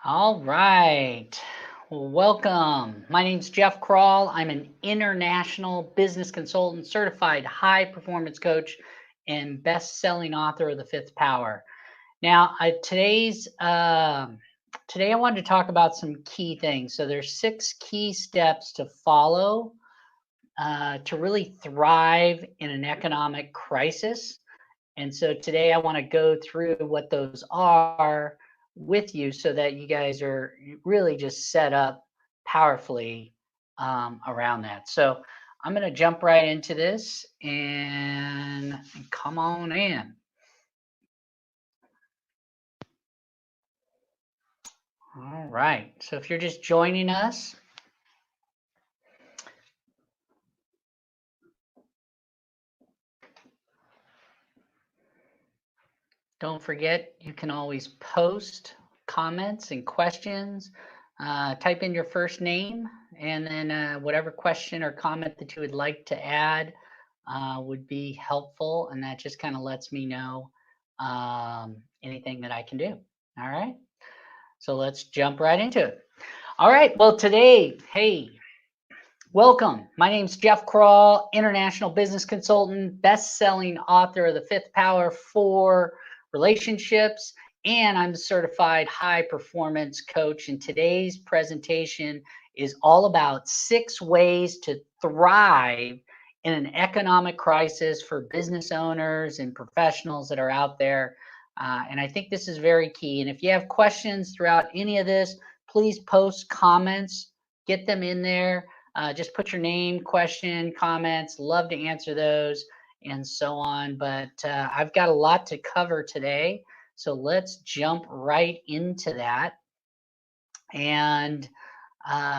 All right. Well, welcome. My name's Jeff Krahl. I'm an international business consultant, certified high performance coach, and best selling author of The Fifth Power. Now, today I wanted to talk about some key things. So there's 6 key steps to follow to really thrive in an economic crisis. And so today I want to go through what those are with you so that you guys are really just set up powerfully around that. So I'm going to jump right into this and come on in. All right. So if you're just joining us, don't forget you can always post comments and questions. Type in your first name and then whatever question or comment that you would like to add would be helpful. And that just kind of lets me know anything that I can do. All right. So let's jump right into it. All right. Well, today, hey, welcome. My name's Jeff Krahl, international business consultant, best-selling author of The Fifth Power for relationships, and I'm a certified high performance coach. And today's presentation is all about 6 ways to thrive in an economic crisis for business owners and professionals that are out there. And I think this is very key. And if you have questions throughout any of this, please post comments, get them in there. Just put your name, question, comments. Love to answer those and so on. But I've got a lot to cover today. So let's jump right into that. And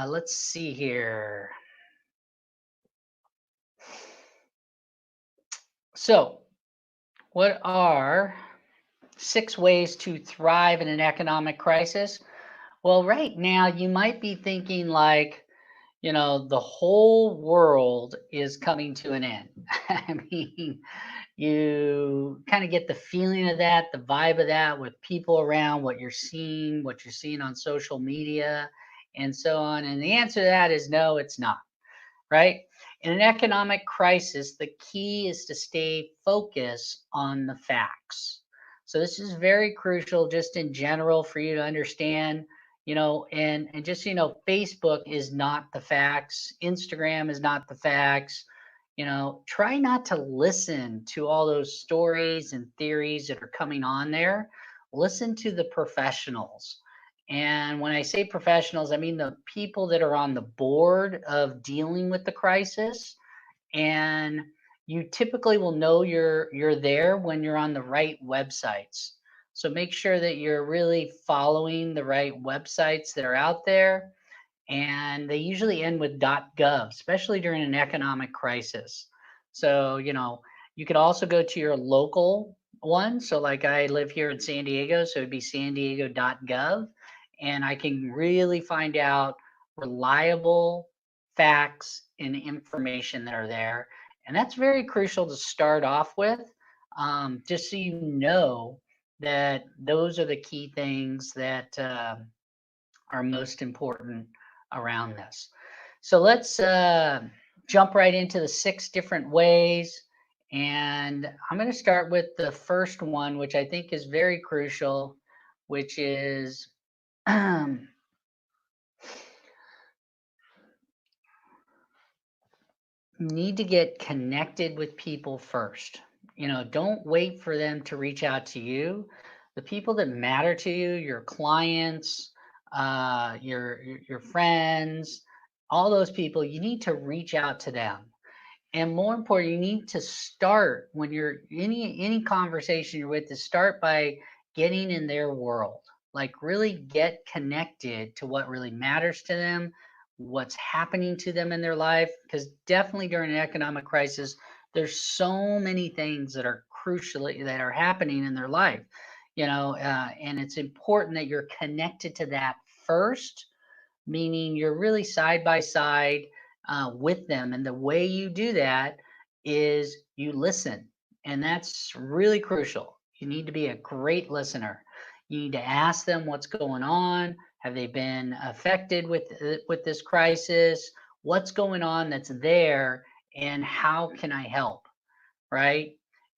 let's see here. So, what are 6 ways to thrive in an economic crisis? Well, right now you might be thinking like, the whole world is coming to an end. I mean, you kind of get the feeling of that, the vibe of that with people around, what you're seeing on social media, and so on. And the answer to that is no, it's not, right? In an economic crisis, the key is to stay focused on the facts. So this is very crucial just in general for you to understand, and just Facebook is not the facts, Instagram is not the facts. Try not to listen to all those stories and theories that are coming on there. Listen to the professionals. And when I say professionals, I mean the people that are on the board of dealing with the crisis. And you typically will know you're there when you're on the right websites. So make sure that you're really following the right websites that are out there. And they usually end with .gov, especially during an economic crisis. So, you could also go to your local one. So like I live here in San Diego, so it'd be san diego.gov, and I can really find out reliable facts and information that are there. And that's very crucial to start off with, just so you know that those are the key things that are most important around this. So let's jump right into the 6 different ways. And I'm going to start with the first one, which I think is very crucial, which is need to get connected with people first. Don't wait for them to reach out to you. The people that matter to you, your clients, your friends, all those people, you need to reach out to them. And more important, you need to start when you're any conversation you're with, to start by getting in their world. Like really get connected to what really matters to them, what's happening to them in their life. Because definitely during an economic crisis, there's so many things that are crucially that are happening in their life. And it's important that you're connected to that first, meaning you're really side by side with them. And the way you do that is you listen. And that's really crucial. You need to be a great listener. You need to ask them what's going on. Have they been affected with this crisis? What's going on that's there, and how can I help? Right?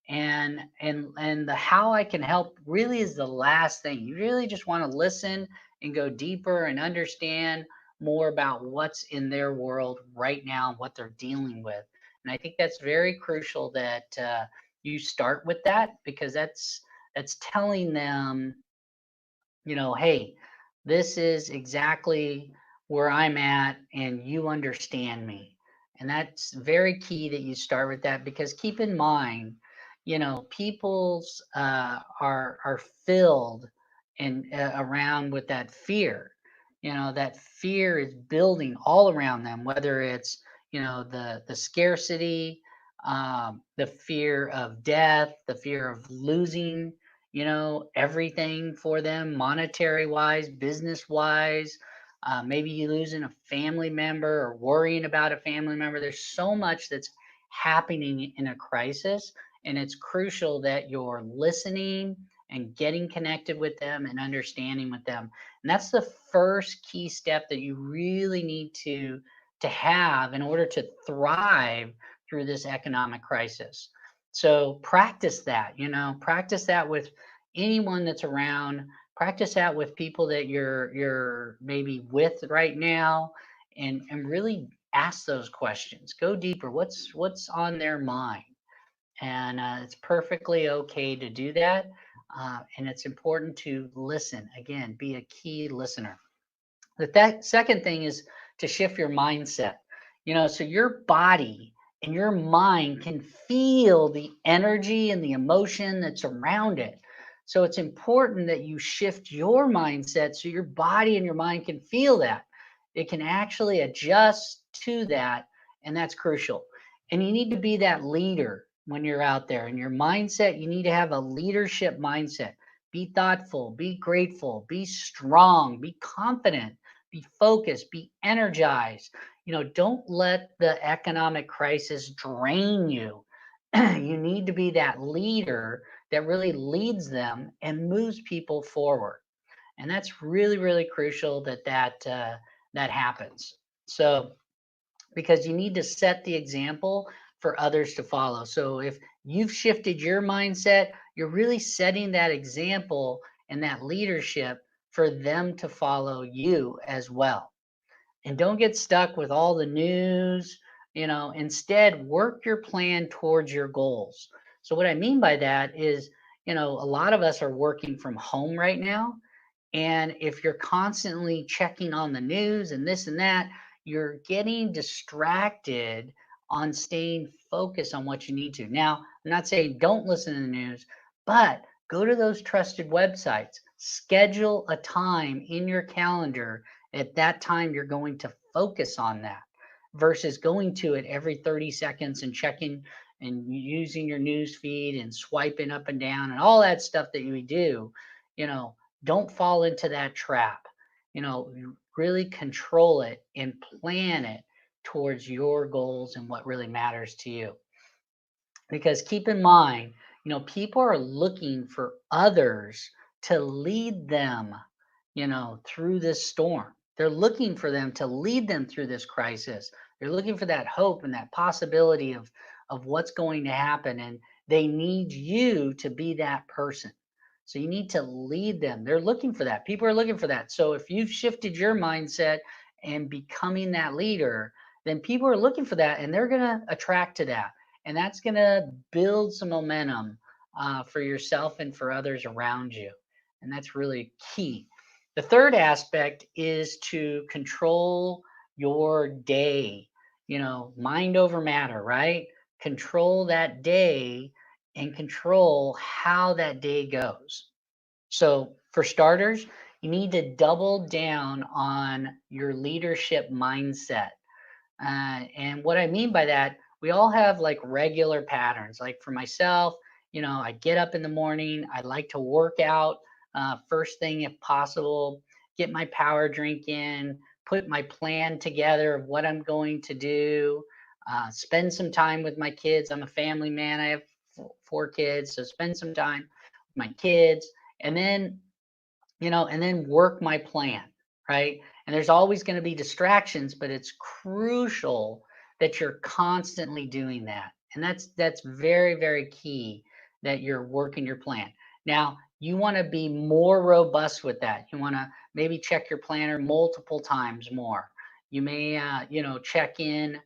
And the how I can help really is the last thing. You really just want to listen and go deeper and understand more about what's in their world right now, what they're dealing with. And I think that's very crucial that you start with that, because that's telling them, hey, this is exactly where I'm at and you understand me. And that's very key that you start with that, because keep in mind, people's are filled and around with that fear. That fear is building all around them, whether it's, the scarcity, the fear of death, the fear of losing, everything for them, monetary wise, business wise. Maybe you losing a family member or worrying about a family member. There's so much that's happening in a crisis, and it's crucial that you're listening and getting connected with them and understanding with them. And that's the first key step that you really need to have in order to thrive through this economic crisis. So practice that with anyone that's around. Practice that with people that you're maybe with right now, and really ask those questions. Go deeper. What's on their mind? And it's perfectly okay to do that. And it's important to listen. Again, be a key listener. The second thing is to shift your mindset. So your body and your mind can feel the energy and the emotion that's around it. So it's important that you shift your mindset so your body and your mind can feel that. It can actually adjust to that, and that's crucial. And you need to be that leader when you're out there. In your mindset, you need to have a leadership mindset. Be thoughtful, be grateful, be strong, be confident, be focused, be energized. Don't let the economic crisis drain you. You need to be that leader that really leads them and moves people forward. And that's really, really crucial that happens. So, because you need to set the example for others to follow. So if you've shifted your mindset, you're really setting that example and that leadership for them to follow you as well. And don't get stuck with all the news. Instead, work your plan towards your goals. So what I mean by that is, a lot of us are working from home right now, and if you're constantly checking on the news and this and that, you're getting distracted on staying focused on what you need to. Now, I'm not saying don't listen to the news, but go to those trusted websites. Schedule a time in your calendar. At that time, you're going to focus on that versus going to it every 30 seconds and checking and using your news feed and swiping up and down and all that stuff that you do. You know, don't fall into that trap. You really control it and plan it towards your goals and what really matters to you. Because keep in mind, people are looking for others to lead them, through this storm. They're looking for them to lead them through this crisis. They're looking for that hope and that possibility of what's going to happen. And they need you to be that person. So you need to lead them. They're looking for that. People are looking for that. So if you've shifted your mindset and becoming that leader, then people are looking for that and they're going to attract to that. And that's going to build some momentum for yourself and for others around you. And that's really key. The third aspect is to control your day, mind over matter, right? Control that day and control how that day goes. So, for starters, you need to double down on your leadership mindset. And what I mean by that, we all have like regular patterns. Like for myself, I get up in the morning, I like to work out first thing if possible, get my power drink in, put my plan together of what I'm going to do, spend some time with my kids. I'm a family man, I have four kids, so spend some time with my kids, and then, and then work my plan, right? And there's always going to be distractions, but it's crucial that you're constantly doing that. And that's very, very key that you're working your plan. Now, you want to be more robust with that. You want to maybe check your planner multiple times more. You may, check in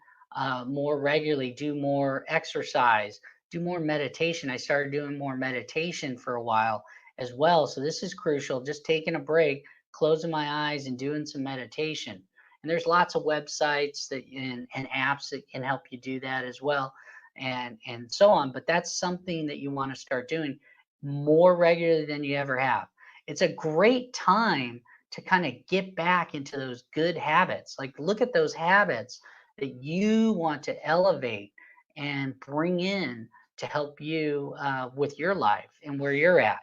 more regularly, do more exercise, do more meditation. I started doing more meditation for a while as well. So this is crucial. Just taking a break, closing my eyes and doing some meditation. And there's lots of websites that and apps that can help you do that as well, and so on. But that's something that you want to start doing more regularly than you ever have. It's a great time to kind of get back into those good habits. Like look at those habits that you want to elevate and bring in to help you with your life and where you're at.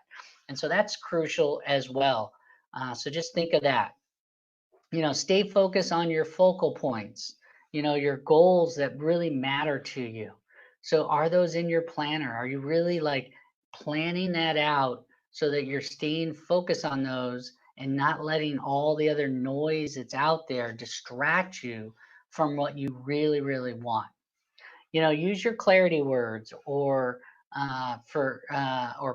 And so that's crucial as well. So just think of that. Stay focused on your focal points, your goals that really matter to you. So are those in your planner? Are you really like planning that out so that you're staying focused on those and not letting all the other noise that's out there distract you from what you really, really want? Use your clarity words or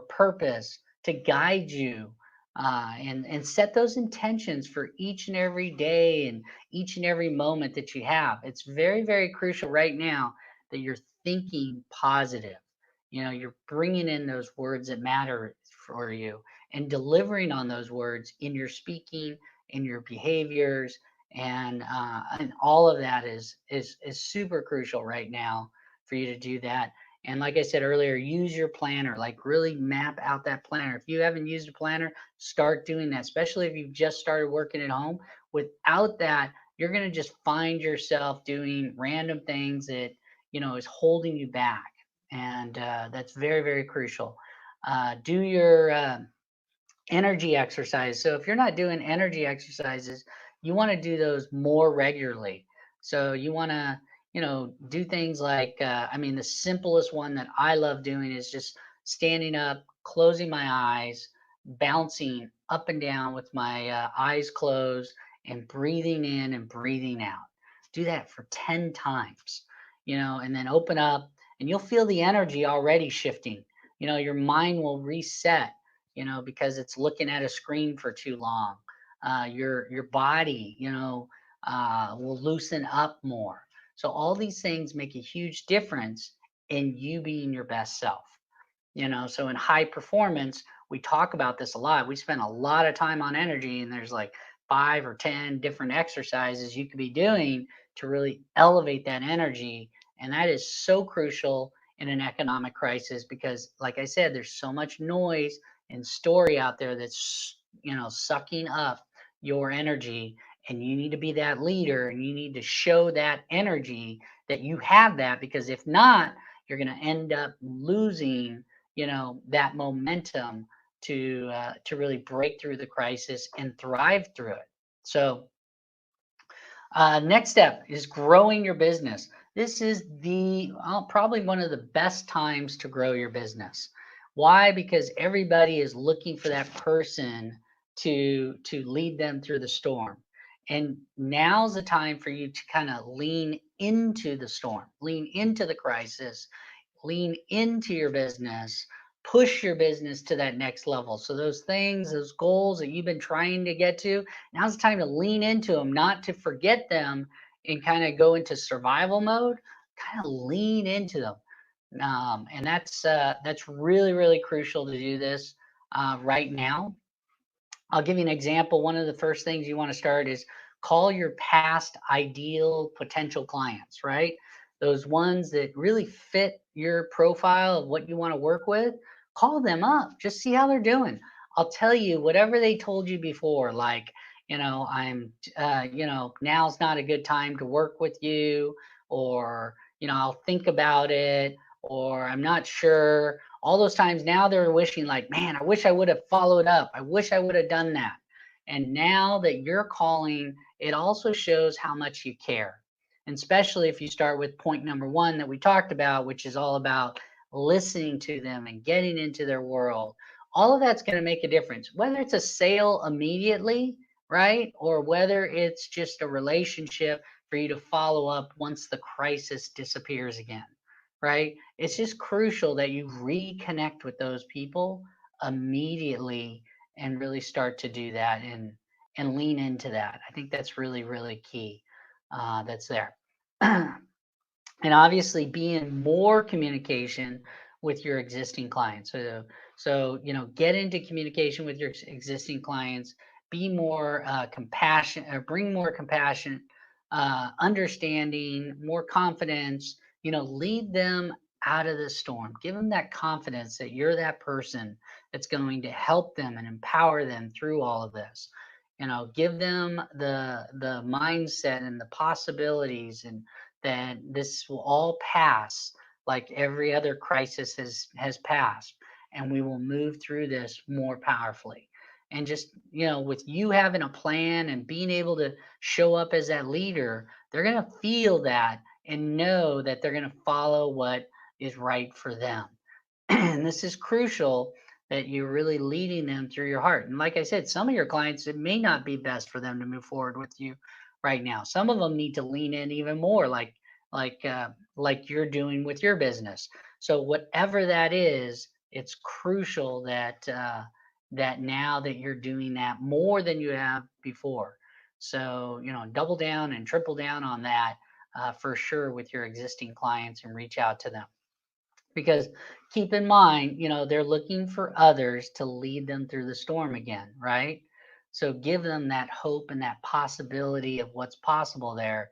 purpose to guide you, and set those intentions for each and every day and each and every moment that you have. It's very, very crucial right now that you're thinking positive. You're bringing in those words that matter for you and delivering on those words in your speaking, in your behaviors, and all of that is super crucial right now for you to do that. And like I said earlier, use your planner, like really map out that planner. If you haven't used a planner, start doing that, especially if you've just started working at home. Without that, you're going to just find yourself doing random things that, is holding you back. And that's very, very crucial. Do your energy exercise. So if you're not doing energy exercises, you want to do those more regularly. So you want to, do things like, the simplest one that I love doing is just standing up, closing my eyes, bouncing up and down with my eyes closed, and breathing in and breathing out. Do that for 10 times, and then open up, and you'll feel the energy already shifting. Your mind will reset, because it's looking at a screen for too long. Your body, will loosen up more. So all these things make a huge difference in you being your best self. So in high performance, we talk about this a lot. We spend a lot of time on energy, and there's like 5 or 10 different exercises you could be doing to really elevate that energy. And that is so crucial in an economic crisis because, like I said, there's so much noise and story out there that's, sucking up your energy. And you need to be that leader, and you need to show that energy that you have that, because if not, you're going to end up losing, that momentum to really break through the crisis and thrive through it. So next step is growing your business. This is probably one of the best times to grow your business. Why? Because everybody is looking for that person to lead them through the storm. And now's the time for you to kind of lean into the storm, lean into the crisis, lean into your business, push your business to that next level. So those things, those goals that you've been trying to get to, now's the time to lean into them, not to forget them and kind of go into survival mode. Kind of lean into them, and that's really, really crucial to do this right now. I'll give you an example. One of the first things you want to start is call your past ideal potential clients, right? Those ones that really fit your profile of what you want to work with. Call them up, just see how they're doing. I'll tell you, whatever they told you before, like, now's not a good time to work with you, or, I'll think about it, or I'm not sure. All those times now they're wishing like, man, I wish I would have followed up. I wish I would have done that. And now that you're calling, it also shows how much you care. And especially if you start with point number one that we talked about, which is all about listening to them and getting into their world. All of that's going to make a difference. Whether it's a sale immediately right? Or whether it's just a relationship for you to follow up once the crisis disappears again, right? It's just crucial that you reconnect with those people immediately and really start to do that and lean into that. I think that's really, really key. That's there. And obviously be in more communication with your existing clients. So get into communication with your existing clients. Be more compassion, or bring more compassion, understanding, more confidence. Lead them out of the storm. Give them that confidence that you're that person that's going to help them and empower them through all of this. Give them the mindset and the possibilities, and that this will all pass like every other crisis has passed, and we will move through this more powerfully. And just, with you having a plan and being able to show up as that leader, they're going to feel that and know that they're going to follow what is right for them. And this is crucial, that you're really leading them through your heart. And like I said, some of your clients, it may not be best for them to move forward with you right now. Some of them need to lean in even more, like you're doing with your business. So whatever that is, it's crucial that now that you're doing that more than you have before. So double down and triple down on that, for sure, with your existing clients, and reach out to them. Because keep in mind, they're looking for others to lead them through the storm again, right? So give them that hope and that possibility of what's possible there.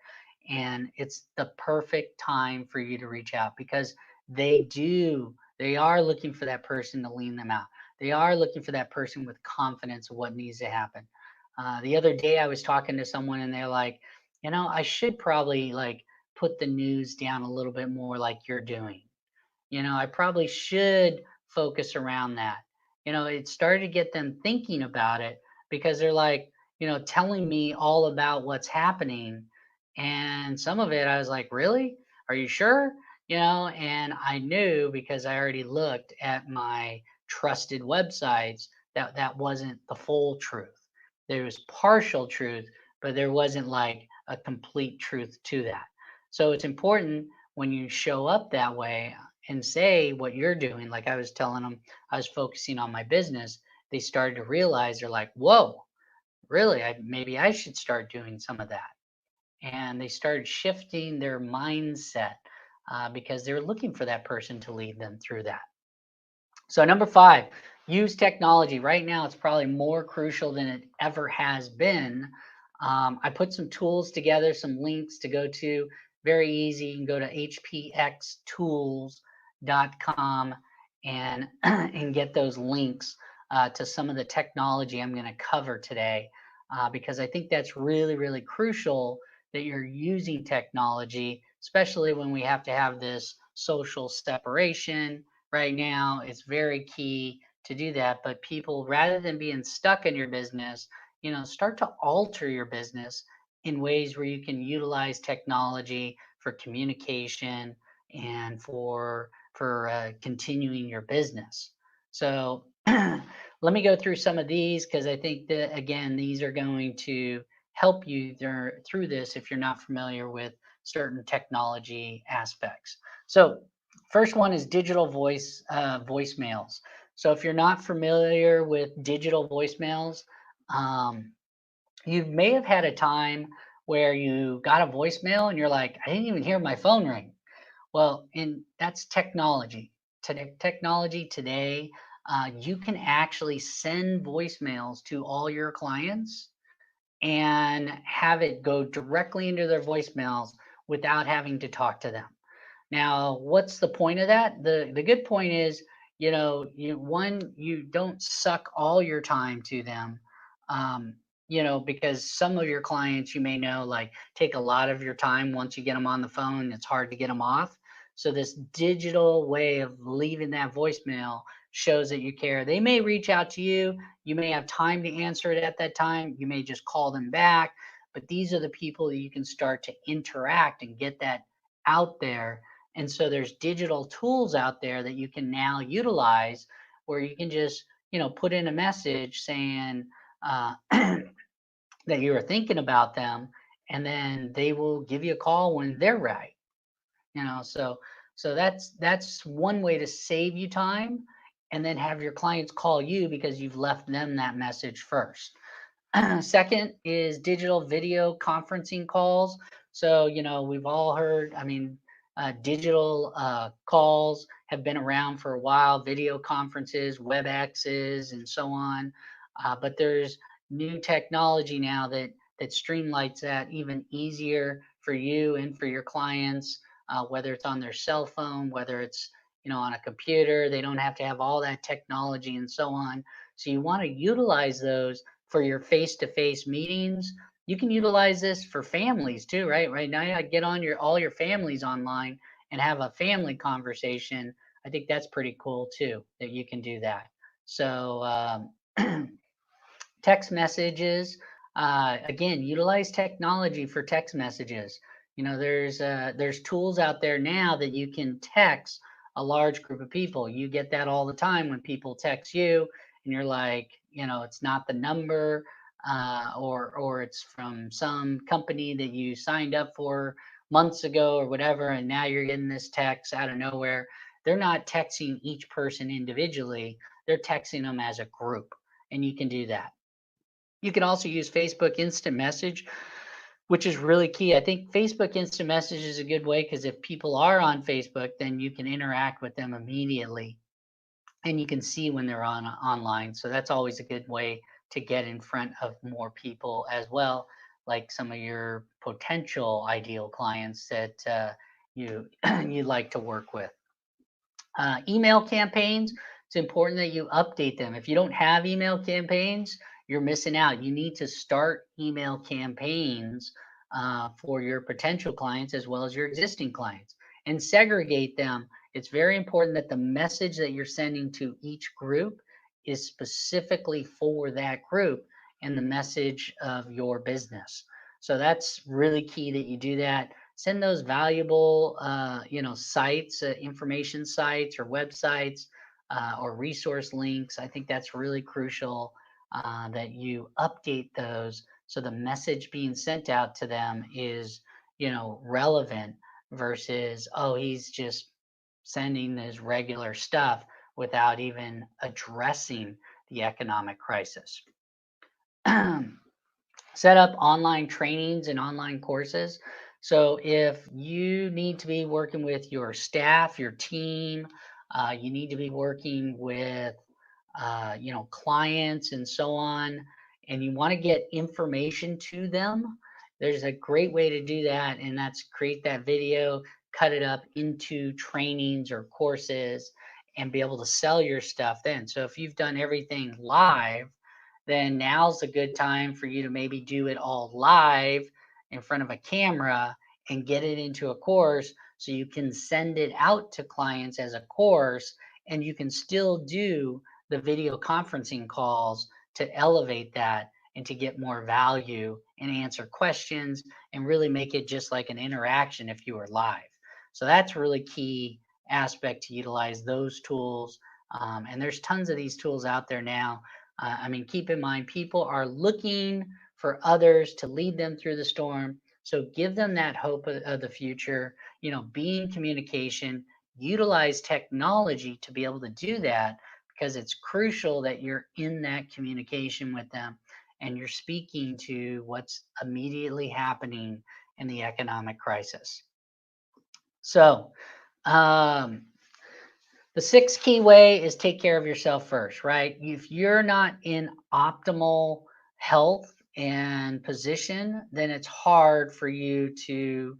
And it's the perfect time for you to reach out, because they are looking for that person to lean them out. They are looking for that person with confidence of what needs to happen. The other day I was talking to someone, and they're like, I should probably like put the news down a little bit more like you're doing. I probably should focus around that. It started to get them thinking about it, because they're like, telling me all about what's happening. And some of it I was like, really? Are you sure? And I knew, because I already looked at my trusted websites, that that wasn't the full truth. There was partial truth, but there wasn't like a complete truth to that. So it's important, when you show up that way and say what you're doing. Like I was telling them, I was focusing on my business. They started to realize, they're like, whoa, really? Maybe I should start doing some of that. And they started shifting their mindset, because they're looking for that person to lead them through that. So, number 5, use technology. Right now, it's probably more crucial than it ever has been. I put some tools together, some links to go to. Very easy. You can go to hpxtools.com and and get those links to some of the technology I'm going to cover today, because I think that's really, really crucial, that you're using technology, especially when we have to have this social separation right now. It's very key to do that. But people, rather than being stuck in your business, start to alter your business in ways where you can utilize technology for communication and for continuing your business. So let me go through some of these, because I think that, again, these are going to help you through this if you're not familiar with certain technology aspects. So first one is digital voicemails. So if you're not familiar with digital voicemails, um, you may have had a time where you got a voicemail and you're like, I didn't even hear my phone ring. Well, that's technology. Technology today, you can actually send voicemails to all your clients and have it go directly into their voicemails without having to talk to them. Now, what's the point of that? The good point is, you don't suck all your time to them. Um, because some of your clients, you may know, like, take a lot of your time. Once you get them on the phone, it's hard to get them off. So this digital way of leaving that voicemail shows that you care. They may reach out to you. You may have time to answer it at that time. You may just call them back. But these are the people that you can start to interact and get that out there. And so there's digital tools out there that you can now utilize, where you can just, put in a message saying, uh, that you are thinking about them, and then they will give you a call when they're right. So that's one way to save you time, and then have your clients call you because you've left them that message first. Second is digital video conferencing calls. So, we've all heard, digital calls have been around for a while, video conferences, WebExes, and so on. But there's new technology now that streamlines that even easier for you and for your clients, whether it's on their cell phone, whether it's on a computer. They don't have to have all that technology and so on. So you want to utilize those for your face-to-face meetings. You can utilize this for families too, right? Right now, I get on all your families online and have a family conversation. I think that's pretty cool too, that you can do that. So text messages, again, utilize technology for text messages. There's tools out there now that you can text a large group of people. You get that all the time when people text you, and you're like, it's not the number, or it's from some company that you signed up for months ago or whatever, and now you're getting this text out of nowhere. They're not texting each person individually; they're texting them as a group, and you can do that. You can also use Facebook Instant Message, which is really key. I think Facebook Instant Message is a good way because if people are on Facebook, then you can interact with them immediately, and you can see when they're online. So that's always a good way to get in front of more people as well, like some of your potential ideal clients that you you like to work with. Email campaigns, it's important that you update them. If you don't have email campaigns, you're missing out. You need to start email campaigns for your potential clients as well as your existing clients, and segregate them. It's very important that the message that you're sending to each group is specifically for that group and the message of your business. So that's really key that you do that. Send those valuable, sites, information sites or websites, or resource links. I think that's really crucial, that you update those so the message being sent out to them is, relevant versus, oh, he's just sending his regular stuff without even addressing the economic crisis. Set up online trainings and online courses. So if you need to be working with your staff, your team, you need to be working with, clients and so on, and you want to get information to them, there's a great way to do that, and that's create that video, cut it up into trainings or courses, and be able to sell your stuff then. So if you've done everything live, then now's a good time for you to maybe do it all live in front of a camera and get it into a course so you can send it out to clients as a course, and you can still do the video conferencing calls to elevate that and to get more value and answer questions and really make it just like an interaction if you were live. So that's really key aspect to utilize those tools. And there's tons of these tools out there now. Keep in mind, people are looking for others to lead them through the storm. So give them that hope of the future. Be in communication, utilize technology to be able to do that, because it's crucial that you're in that communication with them and you're speaking to what's immediately happening in the economic crisis. So, the sixth key way is take care of yourself first, right? If you're not in optimal health and position, then it's hard for you to,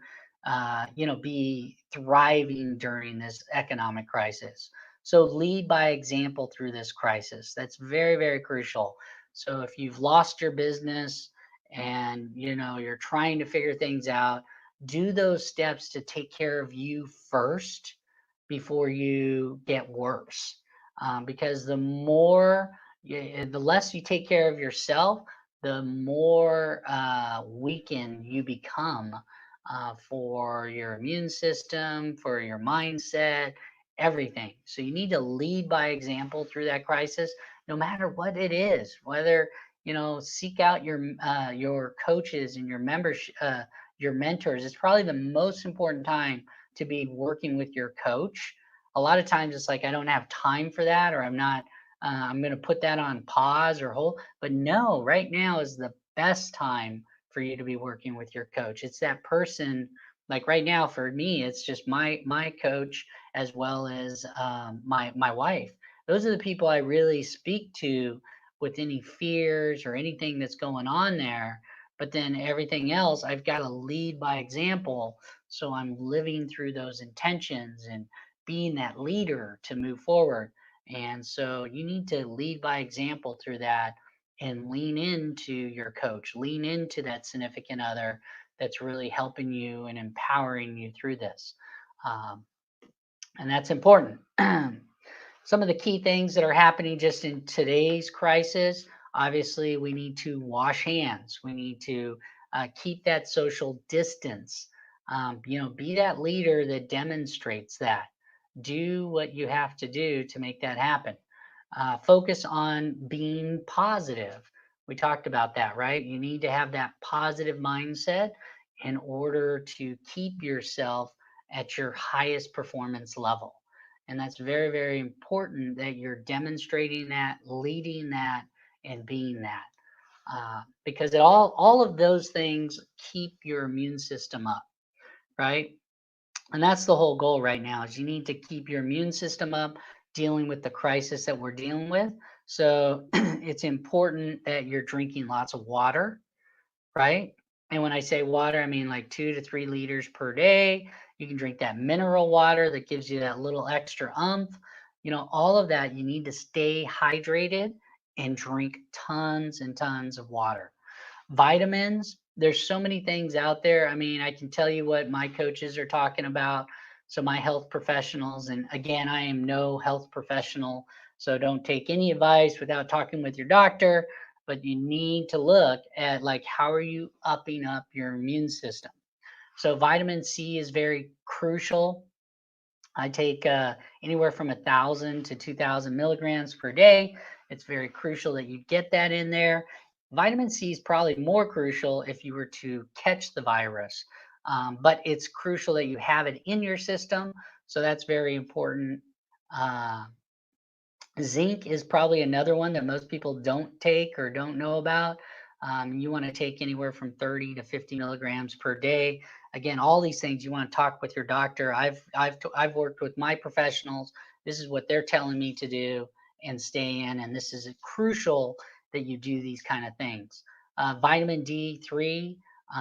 be thriving during this economic crisis. So lead by example through this crisis. That's very, very crucial. So if you've lost your business and you're trying to figure things out, do those steps to take care of you first before you get worse. Because the less you take care of yourself, the more weakened you become, for your immune system, for your mindset, everything. So you need to lead by example through that crisis, no matter what it is, whether seek out your coaches and your members, your mentors. It's probably the most important time to be working with your coach. A lot of times it's like, I don't have time for that, or I'm not, I'm going to put that on pause or hold. But no, right now is the best time for you to be working with your coach. It's that person. Like right now for me, it's just my coach, as well as my wife. Those are the people I really speak to with any fears or anything that's going on there. But then everything else, I've got to lead by example. So I'm living through those intentions and being that leader to move forward. And so you need to lead by example through that, and lean into your coach, lean into that significant other that's really helping you and empowering you through this. Um, and that's important. Some of the key things that are happening just in today's crisis, obviously, we need to wash hands. We need to keep that social distance. Be that leader that demonstrates that. Do what you have to do to make that happen. Focus on being positive. We talked about that, right? You need to have that positive mindset in order to keep yourself at your highest performance level. And that's very, very important that you're demonstrating that, leading that, and being that. Because all of those things keep your immune system up, right? And that's the whole goal right now, is you need to keep your immune system up, dealing with the crisis that we're dealing with. So it's important that you're drinking lots of water, right? And when I say water, I mean like 2 to 3 liters per day. You can drink that mineral water that gives you that little extra umph. All of that, you need to stay hydrated and drink tons and tons of water. Vitamins, there's so many things out there. I mean, I can tell you what my coaches are talking about. So my health professionals, and again, I am no health professional, so don't take any advice without talking with your doctor. But you need to look at, like, how are you upping up your immune system. So vitamin C is very crucial. I take anywhere from 1,000 to 2,000 milligrams per day. It's very crucial that you get that in there. Vitamin C is probably more crucial if you were to catch the virus, but it's crucial that you have it in your system. So that's very important. Uh, Zinc is probably another one that most people don't take or don't know about. You want to take anywhere from 30 to 50 milligrams per day. Again, all these things you want to talk with your doctor. I've worked with my professionals. This is what they're telling me to do and stay in, and this is crucial that you do these kind of things. Vitamin D3,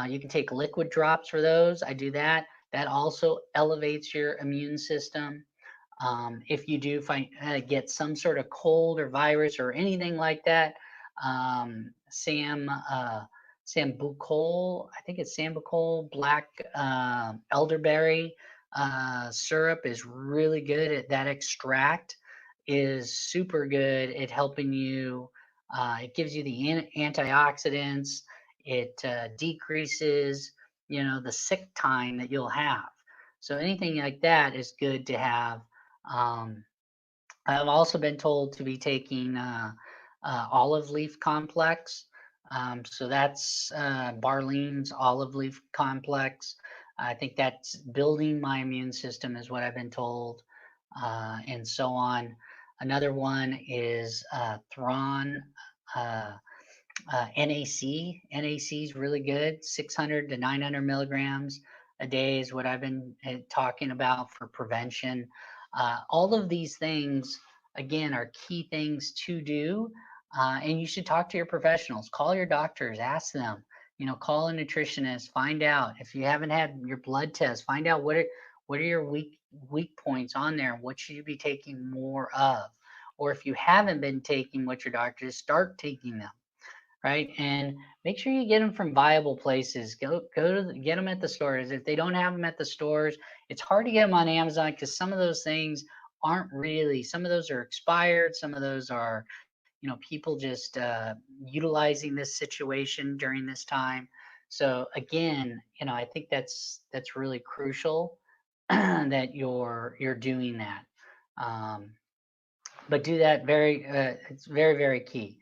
you can take liquid drops for those. I do that. That also elevates your immune system. If you do get some sort of cold or virus or anything like that, Sambucol, I think it's Sambucol black elderberry syrup is really good. That extract is super good at helping you. It gives you the antioxidants. It decreases, the sick time that you'll have. So anything like that is good to have. um, I've also been told to be taking olive leaf complex. So that's Barlean's olive leaf complex. I think that's building my immune system, is what I've been told, and so on. Another one is Thron. Uh, NAC. NAC is really good. 600 to 900 milligrams a day is what I've been talking about for prevention. All of these things, again, are key things to do. And you should talk to your professionals. Call your doctors. Ask them. Call a nutritionist. Find out if you haven't had your blood test. Find out what are your weak points on there. What should you be taking more of? Or if you haven't been taking what your doctor is, start taking them, right? And make sure you get them from viable places. Get them at the stores. If they don't have them at the stores, it's hard to get them on Amazon, because some of those things aren't really. Some of those are expired. Some of those are, people just utilizing this situation during this time. So again, I think that's really crucial that you're doing that. But do that it's very, very key.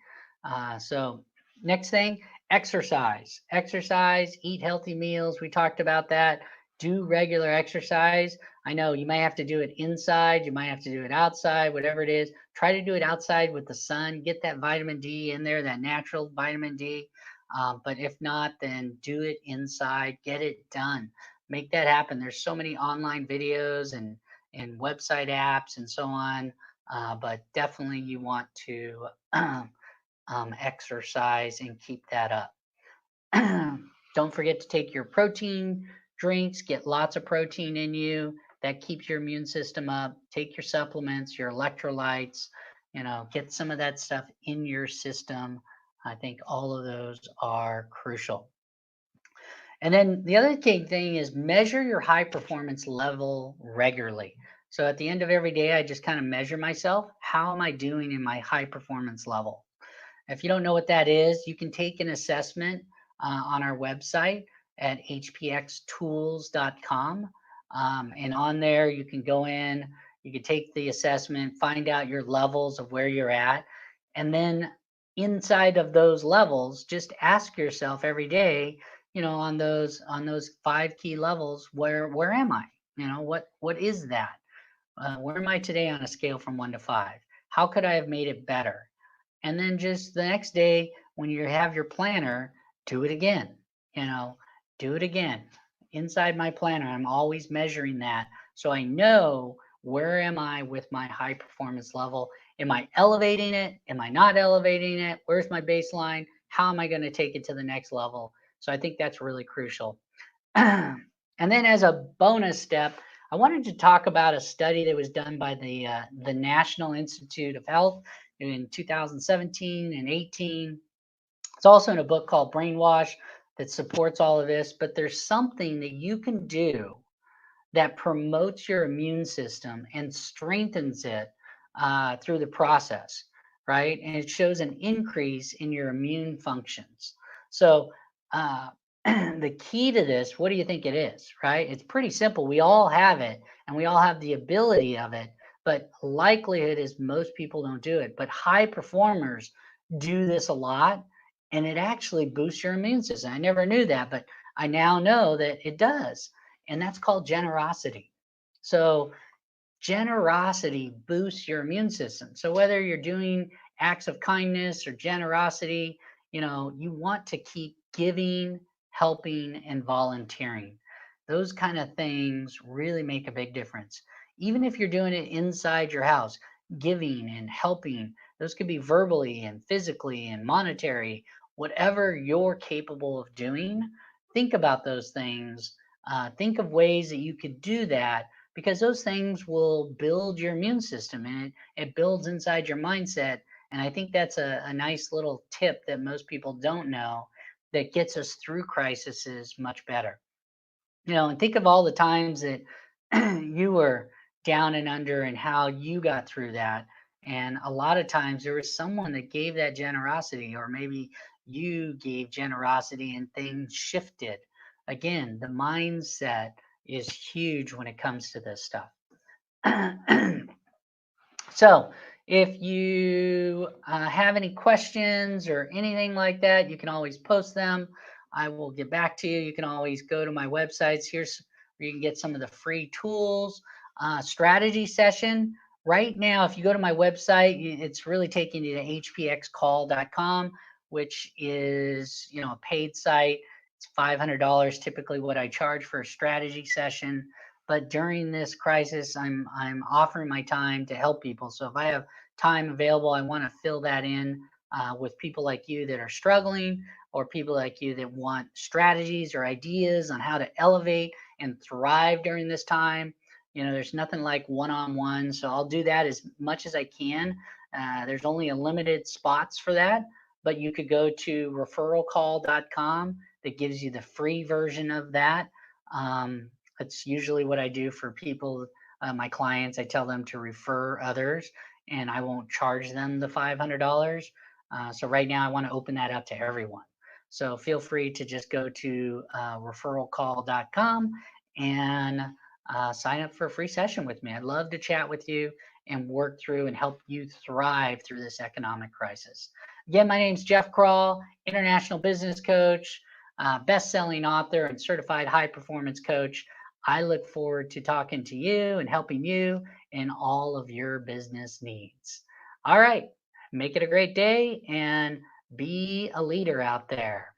So Next thing, exercise. Exercise, eat healthy meals. We talked about that. Do regular exercise. I know you might have to do it inside, you might have to do it outside, whatever it is. Try to do it outside with the sun. Get that vitamin D in there, that natural vitamin D. But if not, then do it inside. Get it done. Make that happen. There's so many online videos and website apps and so on. But definitely you want to exercise and keep that up. Don't forget to take your protein drinks, get lots of protein in you. That keeps your immune system up. Take your supplements, your electrolytes, get some of that stuff in your system. I think all of those are crucial. And then the other key thing is measure your high performance level regularly. So at the end of every day, I just kind of measure myself. How am I doing in my high performance level? If you don't know what that is, you can take an assessment on our website at hpxtools.com. And on there, you can go in, you can take the assessment, find out your levels of where you're at. And then inside of those levels, just ask yourself every day, on those 5 key levels, where am I? What is that? Where am I today on a scale from 1 to 5? How could I have made it better? And then just the next day when you have your planner, do it again. You know, do it again. Inside my planner, I'm always measuring that so I know where am I with my high performance level. Am I elevating it? Am I not elevating it? Where's my baseline? How am I going to take it to the next level? So I think that's really crucial. And then as a bonus step, I wanted to talk about a study that was done by the National Institute of Health in 2017 and 18. It's also in a book called Brainwash that supports all of this, but there's something that you can do that promotes your immune system and strengthens it through the process, right? And it shows an increase in your immune functions. So, uh, the key to this, what do you think it is, right? It's pretty simple. We all have it and we all have the ability of it, but likelihood is most people don't do it. But high performers do this a lot and it actually boosts your immune system. I never knew that, but I now know that it does, and that's called generosity. So generosity boosts your immune system. So whether you're doing acts of kindness or generosity, you want to keep giving, helping, and volunteering. Those kind of things really make a big difference. Even if you're doing it inside your house, giving and helping, those could be verbally and physically and monetary, whatever you're capable of doing. Think about those things. Think of ways that you could do that because those things will build your immune system and it builds inside your mindset. And I think that's a nice little tip that most people don't know that gets us through crises much better. And think of all the times that you were down and under and how you got through that. And a lot of times there was someone that gave that generosity, or maybe you gave generosity and things shifted. Again, the mindset is huge when it comes to this stuff. So, if you have any questions or anything like that, you can always post them. I will get back to you. You can always go to my websites. Here's where you can get some of the free tools. Strategy session. Right now, if you go to my website, it's really taking you to hpxcall.com, which is a paid site. It's $500 typically what I charge for a strategy session. But during this crisis, I'm offering my time to help people. So if I have time available, I want to fill that in with people like you that are struggling, or people like you that want strategies or ideas on how to elevate and thrive during this time. There's nothing like one-on-one, so I'll do that as much as I can. There's only a limited spots for that, but you could go to referralcall.com that gives you the free version of that. That's usually what I do for people, my clients. I tell them to refer others, and I won't charge them the $500. So right now, I want to open that up to everyone. So feel free to just go to referralcall.com and sign up for a free session with me. I'd love to chat with you and work through and help you thrive through this economic crisis. Again, my name's Jeff Krahl, international business coach, best-selling author, and certified high-performance coach. I look forward to talking to you and helping you in all of your business needs. All right, make it a great day and be a leader out there.